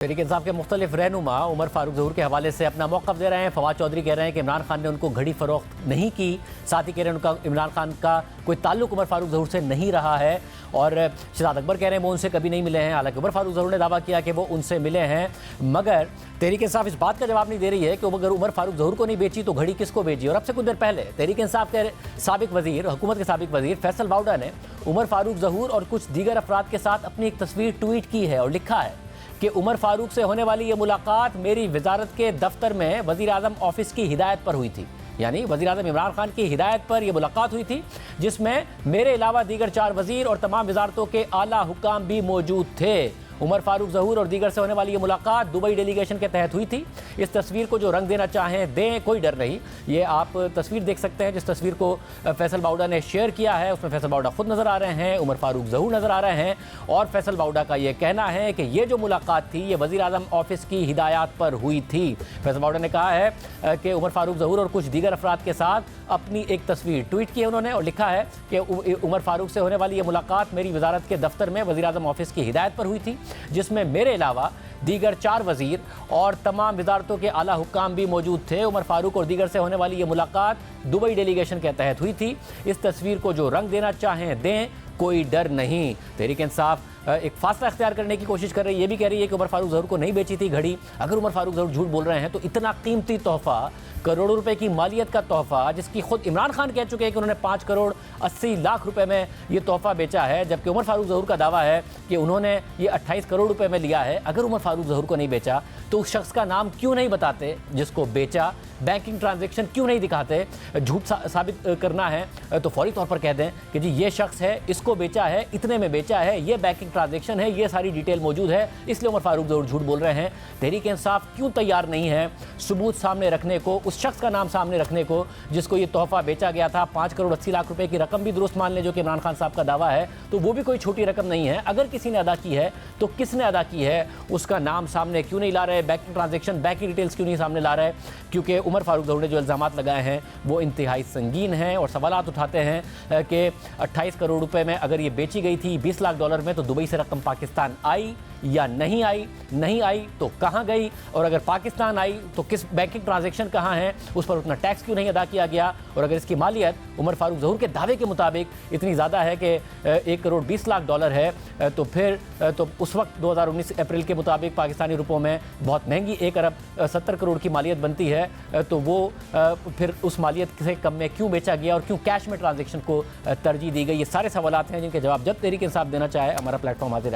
तहरीक इंसाफ के मुख्तलिफ रहनुमा उमर फारूक ज़हूर के हवाले से अपना मौक़िफ़ दे रहे हैं। फवाद चौधरी कह रहे हैं कि इमरान खान ने उनको घड़ी फ़रोख्त नहीं की। साथ ही कह रहे हैं उनका इमरान खान का कोई ताल्लुक उमर फारूक ज़हूर से नहीं रहा है। और शहजाद अकबर कह रहे हैं वो उनसे कभी नहीं मिले हैं। हालांकि उमर फारूक ज़हूर ने दावा किया कि वो उनसे मिले हैं, मगर तहरीक इंसाफ इस बात का जवाब नहीं दे रही है कि अगर उमर फारूक ज़हूर को नहीं बेची तो घड़ी किसको बेची। और अब से कुछ देर पहले तहरीक इंसाफ के साबिक वज़ीर, हुकूमत के साबिक वज़ीर फैसल बाउडा ने उमर फारूक ज़हूर और कुछ दीगर अफराद के साथ अपनी एक तस्वीर ट्वीट की है और लिखा है कि उमर फारूक से होने वाली ये मुलाकात मेरी वजारत के दफ्तर में वज़ीर आज़म ऑफिस की हिदायत पर हुई थी। यानी वज़ीर आज़म इमरान खान की हिदायत पर यह मुलाकात हुई थी, जिसमें मेरे अलावा दीगर 4 वज़ीर और तमाम वजारतों के आला हुक्काम भी मौजूद थे। उमर फारूक ज़हूर और दीगर से होने वाली ये मुलाकात दुबई डेलीगेशन के तहत हुई थी। इस तस्वीर को जो रंग देना चाहें दें, कोई डर नहीं। ये आप तस्वीर देख सकते हैं, जिस तस्वीर को फैसल बाउडा ने शेयर किया है उसमें फैसल बाउडा खुद नज़र आ रहे हैं, उमर फारूक ज़हूर नज़र आ रहे हैं। और फैसल बाउडा का ये कहना है कि ये जो मुलाकात थी ये वज़ीर आज़म ऑफिस की हिदायत पर हुई थी। फैसल बाउडा ने कहा है कि उमर फारूक ज़हूर और कुछ दीगर अफराद के साथ अपनी एक तस्वीर ट्वीट की है उन्होंने और लिखा है कि उमर फारूक से होने वाली ये मुलाकात मेरी वजारत के दफ्तर में वज़ीर आज़म ऑफिस की हिदायत पर हुई थी, जिसमें मेरे अलावा दीगर 4 वज़ीर और तमाम वजारतों के आला हुक्काम भी मौजूद थे। उमर फारूक और दीगर से होने वाली ये मुलाकात दुबई डेलीगेशन के तहत हुई थी। इस तस्वीर को जो रंग देना चाहें दें, कोई डर नहीं। तहरीक इंसाफ एक फासला इख्तियार करने की कोशिश कर रही है। ये भी कह रही है कि उमर फारूक ज़हूर को नहीं बेची थी घड़ी। अगर उमर फारूक ज़हूर झूठ बोल रहे हैं तो इतना कीमती तोहफ़ा, करोड़ों रुपए की मालियत का तोहफ़ा, जिसकी खुद इमरान खान कह चुके हैं कि उन्होंने 5 करोड़ 80 लाख रुपए में ये तोहफ़ा बेचा है, जबकि उमर फारूक ज़हूर का दावा है कि उन्होंने ये 28 करोड़ रुपए में लिया है। अगर उमर फारूक ज़हूर को नहीं बेचा तो उस शख्स का नाम क्यों नहीं बताते जिसको बेचा, बैंकिंग ट्रांजैक्शन क्यों नहीं दिखाते। झूठ साबित करना है तो फौरी तौर पर कह दें कि जी ये शख्स है, इसको बेचा है, इतने में बेचा है, ये बैंकिंग ट्रांजैक्शन है, ये सारी डिटेल मौजूद है, इसलिए उमर फारूक ज़हूर झूठ बोल रहे हैं। तहरीक इंसाफ क्यों तैयार नहीं है सबूत सामने रखने को, उस शख्स का नाम सामने रखने को जिसको ये तोहफ़ा बेचा गया था। 5 करोड़ 80 लाख रुपए की रकम भी दुरुस्त मान लें जो कि इमरान खान साहब का दावा है, तो वो भी कोई छोटी रकम नहीं है। अगर किसी ने अदा की है तो किसने अदा की है उसका नाम सामने क्यों नहीं ला रहे, बैंकिंग ट्रांजैक्शन, बैंकिंग डिटेल्स क्यों नहीं सामने ला रहे। क्योंकि उमर फारूक ज़हूर ने जो इल्ज़ामात लगाए हैं वो इंतहाई संगीन हैं और सवालात उठाते हैं कि 28 करोड़ रुपए में अगर ये बेची गई थी $20 लाख में, तो दुबई से रकम पाकिस्तान आई या नहीं आई, नहीं आई तो कहाँ गई, और अगर पाकिस्तान आई तो किस बैंकिंग ट्रांजैक्शन कहाँ है, उस पर उतना टैक्स क्यों नहीं अदा किया गया। और अगर इसकी मालियत उमर फारूक ज़हूर के दावे के मुताबिक इतनी ज़्यादा है कि 1 करोड़ 20 लाख डॉलर है, तो फिर तो उस वक्त 2019 अप्रैल के मुताबिक पाकिस्तानी रुपयों में बहुत महंगी 1 अरब 70 करोड़ की मालियत बनती है, तो वो फिर उस मालियत से कम में क्यों बेचा गया और क्यों कैश में ट्रांजैक्शन को तरजीह दी गई। ये सारे सवालात हैं जिनके जवाब जब तहरीक इंसाफ देना चाहे हमारा प्लेटफॉर्म हाजिर है।